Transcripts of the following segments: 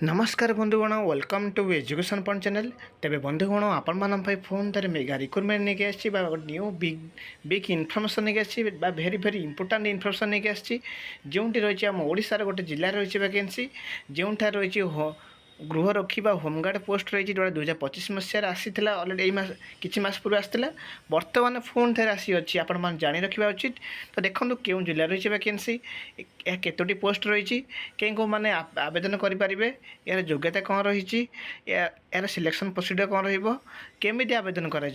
नमस्कार बंधुगण welcome to education point channel. तेरे बंधुगण आपण मान फोन तार मेगा रिक्रुटमेंट नहीं आसी न्यू बिग बिग इनफर्मेशन नहीं आसी भेरी भेरी इंपोर्टाट इनफर्मेशन नहीं आसी जो रही आम ओडार गोटे जिले रही वैकेंसी जो रही गृहरक्षी होमगार्ड पोस्ट रही जो 2025 मसीहार आसीला अलरेडी किसी मास पूर्व आसाला बर्तमान फोन थे आसी अच्छी आपण मैंने जाणी रखा उचित। तो देखो क्यों जिले रही वैकेंसी केतोटी पोस्ट रही कहीं मैंने आवेदन करेंगे यार योग्यता कौन रही यार सिलेक्शन प्रोसीजर कौन रमी आवेदन कर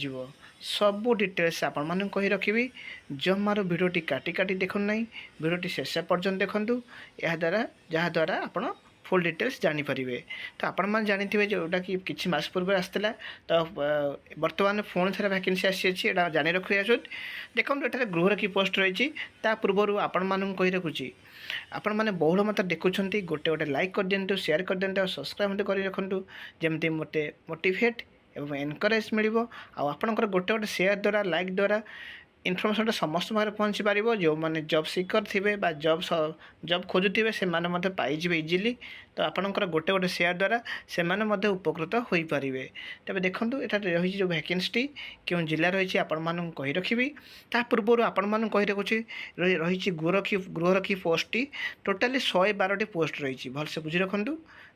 सबू डिटेल्स आपण मानू कही रखी जमार भिडियोटी काटी काटी देखु ना भिडियोटी शेष पर्यटन देखूँ याद्वारा जहाँद्वारा आप फुल डिटेल्स जानीपारे। तो आपण मैंने जानी जोटा कि किसी मास पूर्व आसाला तो बर्तमान फोन थे वैकेंसी आसी जानी रखिए देखो ये गृहरक्षी पोस्ट रही पूर्व आपण मानू कही रखुची आपण मैंने बहुल मात्रा देखुं गोटे गोटे लाइक कर दिंतु शेयर कर दिंतु सब्सक्राइब कर रखु जमती मत मोटिवेट एवं एनकरेज मिल आपंकर गोटे गोटे शेयर द्वारा लाइक द्वारा इनफर्मेशन समस्त पाखे पहुँची पार जो मैंने जॉब सिकर थे जॉब खोजुवे से पाइबे इजिली। तो आपणकर गोटे गोटे शेयर द्वारा से उपकृत हो पारे। तेज देखूँ यहाँ रही जो वैकेंसी क्यों जिला रही आपण कही रखी पूर्व आपण मान कही रखुच्छी रही गृहरक्षी पोस्टटी टोटाली 112टी पोस्ट रही भलसे बुझी रखु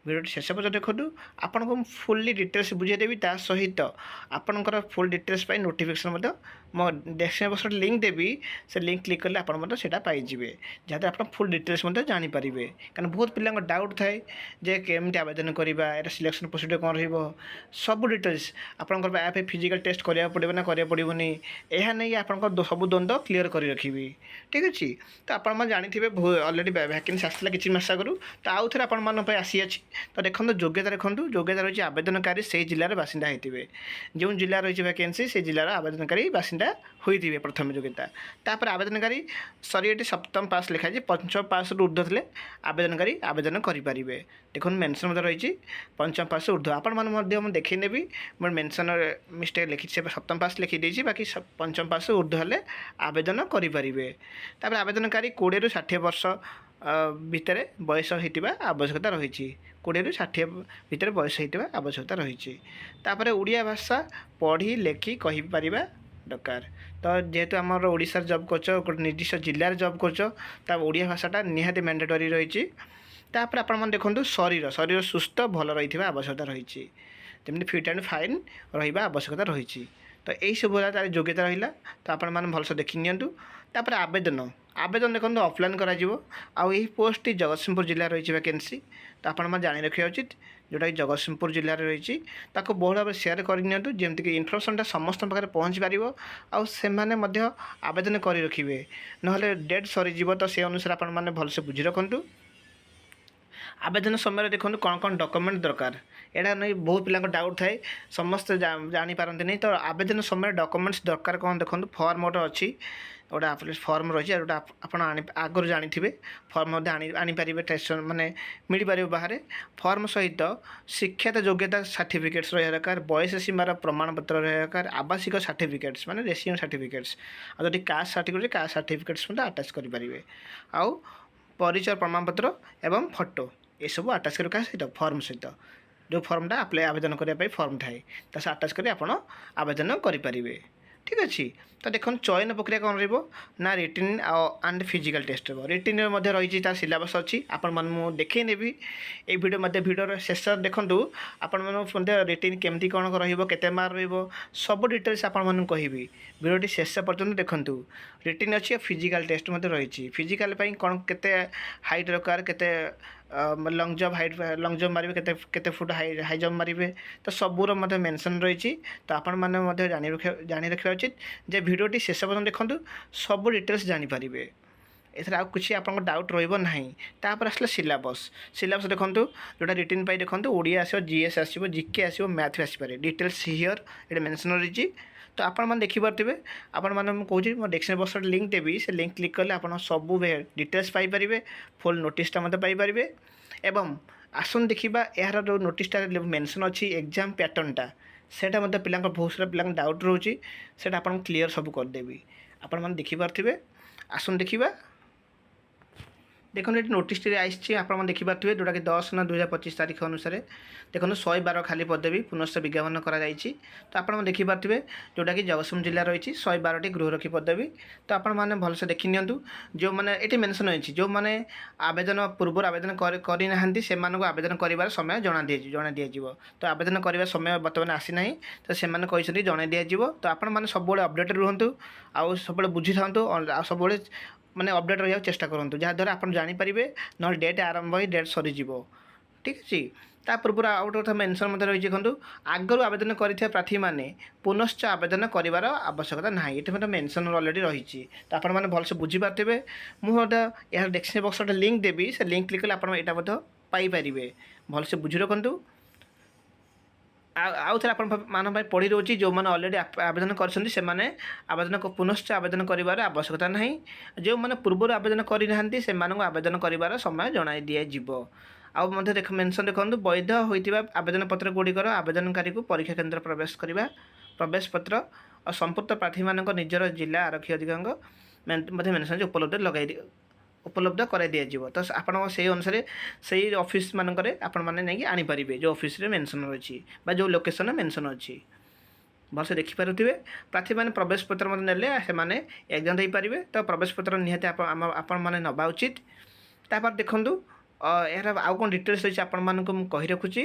भिडियो शेष पर्यटन देखो आपन को फुल्ली डिटेल्स बुझेदेवी सहित आपणकर फुल डिटेल्स नोटिफिकेशन मो डेस्क्रिप्शन बक्स लिंक देवी से लिंक क्लिक कले आपटा पाइबे जहाँ आप फुल डिटेल्स जानीपारे कारण बहुत पिला डाउट थाए जे केमती आवेदन करवा या सिलेक्शन प्रोसीजर कौन सब डिटेल्स आपंकर आप फिजिकल टेस्ट करा पड़े ना करा पड़ोनी यह नहीं आप सब द्वंद्व क्लीयर कर रखी ठीक अच्छे। तो आप जानी अलरेडी वैकेंसी आसाला किसी मास आगु तो आउ थे आप आसी अच्छी। तो देखो योग्यता योग्यता रही आवेदनकारी से जिलार बासिंदा होते जो जिला रही वैकेंसी से जिलार आवेदनकारी बासिंदा होते प्रथम योग्यता तापर आवेदनकारी सरी सप्तम पास लिखाई पंचम पास ऊर्ध्व थे आवेदनकारी आवेदन करेंगे। देखो मेनसन रही पंचम पास ऊर्ध्व आपण देखी नेबी मोर मेनसन मिस्टेक लिखी सप्तम पास लिखीदी बाकी पंचम पास ऊर्ध्व हेल्ले आवेदन करेंगे। तापर आवेदनकारी 20 ରୁ 60 वर्ष भितर बयस होता आवश्यकता रही 20 ରୁ 60 भितर बयस होता आवश्यकता रही। तापर ओडिया भाषा पढ़ी लेखि कहीपर दरकार। तो जेहेतु आमर ओडिशार जॉब कर निर्दिष्ट जिले जॉब कर ओडिया भाषाटा निहाती मैंडेटरी रही। तापर आपण देखो शरीर शरीर सुस्थ भल रही आवश्यकता रही जमी फिट एंड फाइन रहा आवश्यकता रही। तो यही सब तार योग्यता रहा। तो आपण मैंने भलसे देखी नियंतु। तापर आवेदन आवेदन देखो ऑफलाइन करा यही पोस्ट जगतसिंहपुर जिले रही वैकेंसी। तो आपण जानी रखा उचित जोटा कि जगतसिंहपुर जिले रही बहुल भाव सेयार करनी जमीक इनफर्मेशनटा समस्त पाखे पहुँची पार आने आवेदन कर रखिए ना डेट सरीज तो से अनुसार आपने भलसे बुझी रखु। आवेदन समय देखो कौन कौन डॉक्यूमेंट दरकार यहाँ नहीं बहुत पिला डाउट थाए समस्त जापारती नहीं। तो आवेदन समय डॉक्यूमेंट्स दरकार कौन देखो फॉर्म गोटे अच्छी गोटे फॉर्म रही जोटा आप आगुरी जानी फॉर्म आनीपारे टेस्ट माने मिल पार बाहर फॉर्म सहित शिक्षात योग्यता सर्टिफिकेट्स रहा दरकार बयस सीमार प्रमाणपत्र रहा दरकार आवासिक सर्टिफिकेट्स माने रेसिडेंट सर्टिफिकेट्स आदि कास्ट सर्टिफिकेट्स आटाच करेंगे आउ परिचय प्रमाणपत्र एवं फोटो ये सब आटाच कर सहित फॉर्म सहित जो फॉर्मटा अप्लाई आवेदन करने फॉर्म थाए तो आटाच कर आवेदन करेंगे ठीक अच्छे। तो देखो चयन प्रक्रिया कौन रहा written and physical test written रही सिलेबस अच्छी आपण देखे नेबी ये भिडियो शेष देखूँ आपण रिटिन केमती कौन के मार्क सब डिटेल्स आपण कहि भिडियो शेष पर्यटन देखूँ रिटिन अच्छी फिजिकल टेस्ट रही फिजिकल कौन के हाइट दरकार के lung jump height lung jump मारे केते फुट हाई जंप मारे तो सबूर मेंशन रही। तो आपण मैंने जानी रखा उचित जे भिडियोटी शेष पर्यटन देखूँ सब डिटेल्स जानीपारे एथर आउ किसी आप डाउट रहा। तापर आसला सिलेबस सिलेबस देखूँ जोटा रिटिन देखूँ ओडिया आसो जीएस आसो जीके आसो मैथ आसपे डिटेल्स हियर ये मेंशन रही। तो आपण मैंने देखिपे आपण मैंने कहूँ मो डेस्क्रिप्शन बक्स लिंक देवी से लिंक क्लिक कले आप सब डिटेल्स पाइपर फुल नोटिसटा मत पाइपर एवं आसन देखा यार जो नोटिसटा मेंशन अच्छी एग्जाम पैटर्नटा सेटा पिला बहुत सारा पिला डाउट रोचे से क्लीयर सब करदेवी आपण मैंने देखिपे आसन देखा देखो ये नोटिसटी आई आप देखिपे जोटा कि 10/9/2025 तारीख अनुसार देखो 112 खाली पदवी पुनश्च विज्ञापन कराई। तो आप देखिपे जोटा कि जगतसिंहपुर जिला रही 112टी गृहरक्षी पदवी। तो आपण मैंने भलसे देखी नियंतु जो मैंने ये मेनसन होती जो मैंने आवेदन पूर्व आवेदन करना से आवेदन कर समय जना दिज्व। तो आवेदन कर समय बर्तमान आसीना तो से जन दिज्व। तो आपण मैंने सब अपडेट रुहतु आउ सब बुझी था सब माने अपडेट रहा चेष्टा करूँ जहाँद्वारा आप जानीपारे ना डेट आरंभ हो डेट सरीज ठीक अच्छे। ता पूर्व आउ गोटे कथा मेनसन मत रही देखो आगु आवेदन कर प्रार्थी मैंने पुनश्च आवेदन कर आवश्यकता ना ये मतलब मेनसन अलरेडी रही। तो आप भलसे बुझीपारे मुझे यार डेस्क्रिप्शन बक्स गोटे लिंक देवी से लिंक क्लिक कले आप पाइपर भलसे बुझी रखु। आउ थे आप पढ़ी रोचे जो मैंने अलरेडी आवेदन करने आवेदन पुनश्च आवेदन कर आवश्यकता ना जो मैंने पूर्व आवेदन करना से आवेदन कर समय जन दिज्व। आउ देख मेनसन देखो वैध होता आवेदन पत्र गुड़िकर आवेदनकारी को परीक्षा केन्द्र प्रवेश करवा प्रवेश पत्र और संपुक्त प्रार्थी मान निजर जिला आरक्षी अधिकारी मेनसन उपलब्ध लगे उपलब्ध कराई दिज्व। तो आप अनुसार से ऑफिस मानक आपण मैंने आनीपारे जो ऑफिस रे मेनसन रही जो लोकेशन मेनसन अच्छी भलसे देखिपे प्रार्थी मैंने प्रवेश पत्र मत ने एग्जाम दे पारे। तो प्रवेश पत्र निहाती आपण मैंने नवा उचित। तापर देखूँ यार आउ कौन डिटेल्स रही आपको कही रखुची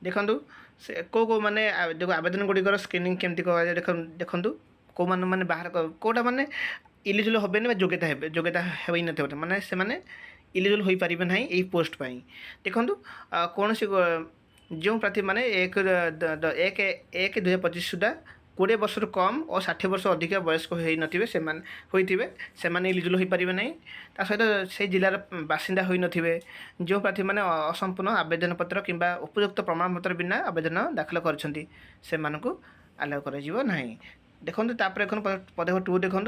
देखूँ से कौ मैंने देखो आवेदन गुड़िकर स्क्रीनिंग केमती देखूँ कौ मैंने बाहर कौटा मैंने इलिजिबल हे योग्यता हो मैंने से इलिजिबल हो पारे ना यही पोस्ट पर देखूँ कौन सी जो प्रार्थी मैंने 1/1/2025 सुधा 20 वर्ष कम और 60 वर्ष अधिक वयस्क होते से इलिजिबल हो पारे ना। ता सहित से जिलार बासिंदा हो जो प्रार्थी मैंने असंपूर्ण आवेदन पत्र कि उपयुक्त प्रमाणपत्र बिना आवेदन दाखिल कर आलाउ कर देखो। तापर पदक 2 देखो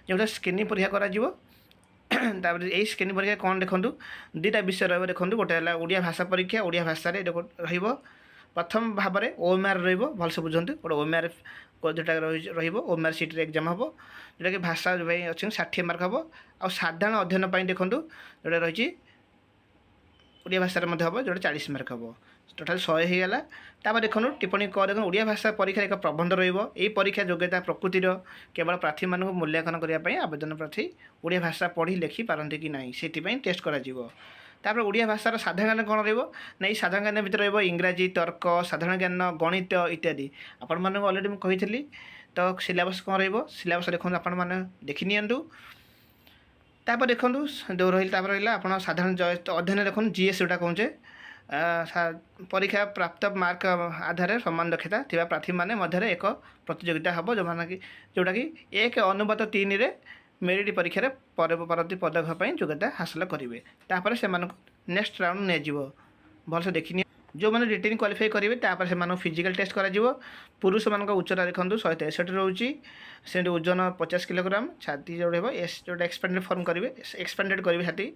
जो स्क्रीनिंग परीक्षा कर यही स्क्रीनिंग परीक्षा कौन देखो 2टा विषय रही देखो गोटे है ओडिया भाषा परीक्षा ओडिया भाषा प्रथम भाव में OMR भलसे बुझंतु गोटे OMR जोटा OMR सीट एग्जाम हम जोटा कि भाषा अच्छे 60 मार्क हम आ साधारण अध्ययन देखो जोटा रही ओडिया भाषा हम जो 40 मार्क हम टोटाल 100 होगा। तापर देखो टिप्पणी कर ओडिया भाषा परीक्षा एक प्रबंध रही परीक्षा योग्यता प्रकृतिर केवल प्रार्थी मान मूल्यांकन करने आवेदन प्रार्थी ओडिया भाषा पढ़ी लिखि पारती कि ना से टेस्ट कर। तापर ओडिया भाषार साधारण ज्ञान कौन रही साधारण ज्ञान भर इंग्राजी तर्क साधारण ज्ञान गणित इत्यादि आपण मानक अलरेडी मुझे कही। तो सिलेबस कौन सिलेबस देखो आप देखी नियंतु। तापर देखो जो रही रहा आप साधारण अध्ययन देखो GS जोटा कहे परीक्षा प्राप्त मार्क आधार समान दक्षता थिबा प्रार्थी माने मध्य एक प्रतियोगिता हम जो माना कि जोटा कि 1/3 मेरिट परीक्षा परवर्ती पदक योग्यता हासिल करेंगे। तापर से नेक्स्ट राउंड निजीव भलसे देखनी जो मैंने रिटेन क्वालिफाई करेंगे तापर से फिजिकल टेस्ट कर पुरुष मान उच्चता देखो 163 रोचे से ओजन 50 किलोग्राम छाती जो एस जो एक्सपेंडेड फॉर्म करेंगे एक्सपेंडेड करेंगे छाती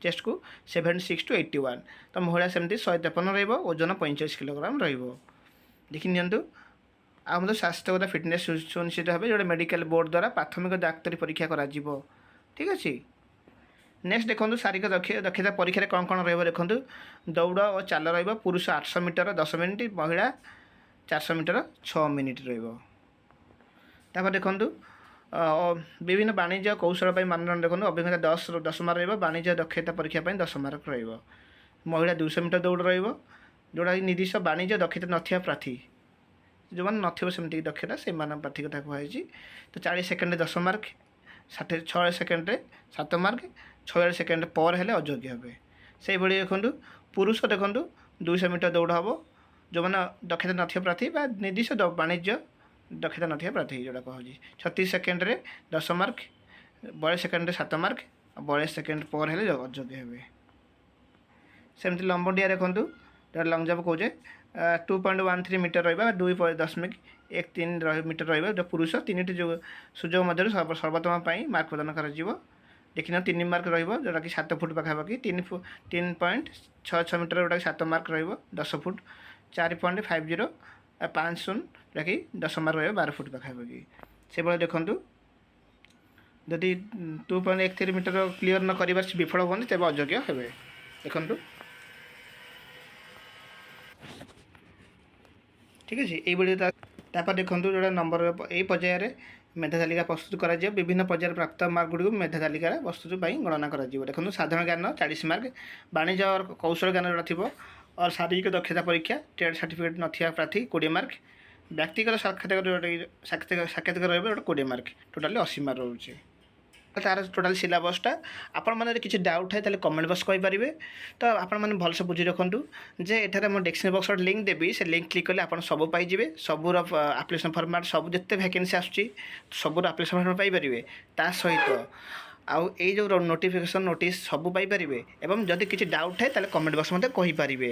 चेस्ट को 76 to 81। तो महिला सेमती 153 ओजन 45 किलोग्राम देखी नियंतु। आ स्वास्थ्यगत फिटनेस सुनिश्चित भाव जो मेडिकल बोर्ड द्वारा प्राथमिक डाक्तरी परीक्षा कर ठीक अच्छे। नेक्स्ट देखो शारीरिक दक्षता परीक्षा कौन कौन देखो दौड़ और चाल पुरुष 800 मीटर 10 मिनिट महिला 400 मीटर 6 मिनिट तापर देखो विभिन्न वाणिज्य कौशल मानदंड देखो अभिज्ञता 10 मार्क वाणिज्य दक्षता परीक्षा 10 मार्क महिला 200 मीटर दौड़ जोड़ा निर्दिष्ट वाणिज्य दक्षता नथिया प्रार्थी जो मैंने नमती दक्षता से प्रार्थी कथा कहुई। तो 40 second 10 mark 60 second 7 mark 46 second पर हेले अयोग्य हे से भाई देखो पुरुष देखो 200 मीटर दौड़ हम जो मैंने दक्षता नथिया प्रार्थी निर्दिष्ट वाणिज्य दक्षता नथिया प्रार्थी जोड़ा कहूँ 36 second 10 mark 42 second 7 mark 42 second पर हेले अयोग्य हे। सेमती लंब डिया देखो जो लंग जंप कहे 2.13 मीटर रहा 2.13 मीटर रहा जो पुरुष 3टी सुजोग मध्य सर्वोत्तम मार्क प्रदान कर देखिन 3 मार्क जोटा कि 7 फुट पाखापाखि 3.66 मीटर जोटा 7 मार्क 10 फुट 4.50 50 जोटा कि 10 मार्क 12 फुट पाखापाखि से भाई देखूँ ଯଦି 2.13 ମିଟର କ୍ଲିୟର ନ କରିବାର ବିଫଳ ହୁଅନ୍ତି ତେବେ ଅଯୋଗ୍ୟ ହେବେ। ଦେଖନ୍ତୁ ঠিক আছে এইଭଳି ତାପରେ ଦେଖନ୍ତୁ ଯେଉଁଟା ନମ୍ବର ଏଇ ପର୍ଯ୍ୟାୟରେ ମେଧା ତାଲିକା ପ୍ରସ୍ତୁତ କରାଯିବ। ବିଭିନ୍ନ ପର୍ଯ୍ୟାୟରେ ପ୍ରାପ୍ତ ମାର୍କ ଗୁଡ଼ିକୁ ମେଧା ତାଲିକାର ପ୍ରସ୍ତୁତ ପାଇଁ ଗଣନା କରାଯିବ। ଦେଖନ୍ତୁ ସାଧାରଣ ଜ୍ଞାନ 40 ମାର୍କ, ବାଣିଜ୍ୟ କୌଶଳ ଜ୍ଞାନ ଯେଉଁଟା ଥିବ ଶାରୀରିକ ଦକ୍ଷତା ପରୀକ୍ଷା ଟ୍ରେଡ୍ ସାର୍ଟିଫିକେଟ୍ ନଥିବା ପ୍ରାର୍ଥୀ 20 ମାର୍କ, ବ୍ୟକ୍ତିଗତ ସାକ୍ଷାତକାର ରହିବ 20 ମାର୍କ, ଟୋଟାଲି 80 ମାର୍କ ରହୁଛି। ତାର ଟୋଟାଲ ସିଲାବସଟା ଆପଣମାନେ ଯଦି କିଛି ଡାଉଟ୍ ଥାଏ ତାହେଲେ କମେଣ୍ଟ ବକ୍ସ କହିପାରିବେ। ତ ଆପଣମାନେ ଭଲସେ ବୁଝି ରଖନ୍ତୁ ଯେ ଏଠାରେ ମୁଁ ଡେସ୍କ୍ରିପସନ୍ ବକ୍ସରେ ଲିଙ୍କ୍ ଦେବି, ସେ ଲିଙ୍କ୍ କ୍ଲିକ୍ କଲେ ଆପଣ ସବୁ ପାଇଯିବେ। ସବୁର ଆପ୍ଲିକେସନ୍ ଫର୍ମାଟ୍ ସବୁ ଯେତେ ଭ୍ୟାକେନ୍ସି ଆସୁଛି ସବୁର ଆପ୍ଲିକେସନ୍ ଫର୍ମାଟ୍ ପାଇପାରିବେ। ତା ସହିତ ଆଉ ଏଇ ଯେଉଁ ନୋଟିଫିକେସନ୍ ନୋଟିସ୍ ସବୁ ପାଇପାରିବେ। ଏବଂ ଯଦି କିଛି ଡାଉଟ୍ ଥାଏ ତାହେଲେ କମେଣ୍ଟ ବକ୍ସ ମୋତେ କହିପାରିବେ।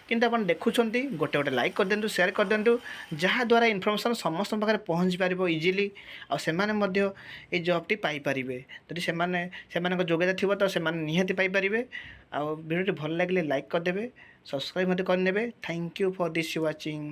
କିନ୍ତୁ ଆପଣ ଦେଖୁଛନ୍ତି ଗୋଟେ ଲାଇକ୍ କରିଦିଅନ୍ତୁ, ସେୟାର କରିଦିଅନ୍ତୁ, ଯାହାଦ୍ୱାରା ଇନଫର୍ମେସନ୍ ସମସ୍ତଙ୍କ ପାଖରେ ପହଞ୍ଚି ପାରିବ ଇଜିଲି। ଆଉ ସେମାନେ ମଧ୍ୟ ଏଇ ଜବ୍ଟି ପାଇପାରିବେ। ଯଦି ସେମାନଙ୍କ ଯୋଗ୍ୟତା ଥିବ ତ ସେମାନେ ନିହାତି ପାଇପାରିବେ। ଆଉ ଭିଡ଼ିଓଟି ଭଲ ଲାଗିଲେ ଲାଇକ୍ କରିଦେବେ, ସବସ୍କ୍ରାଇବ୍ ମଧ୍ୟ କରିନେବେ। Thank you for this watching.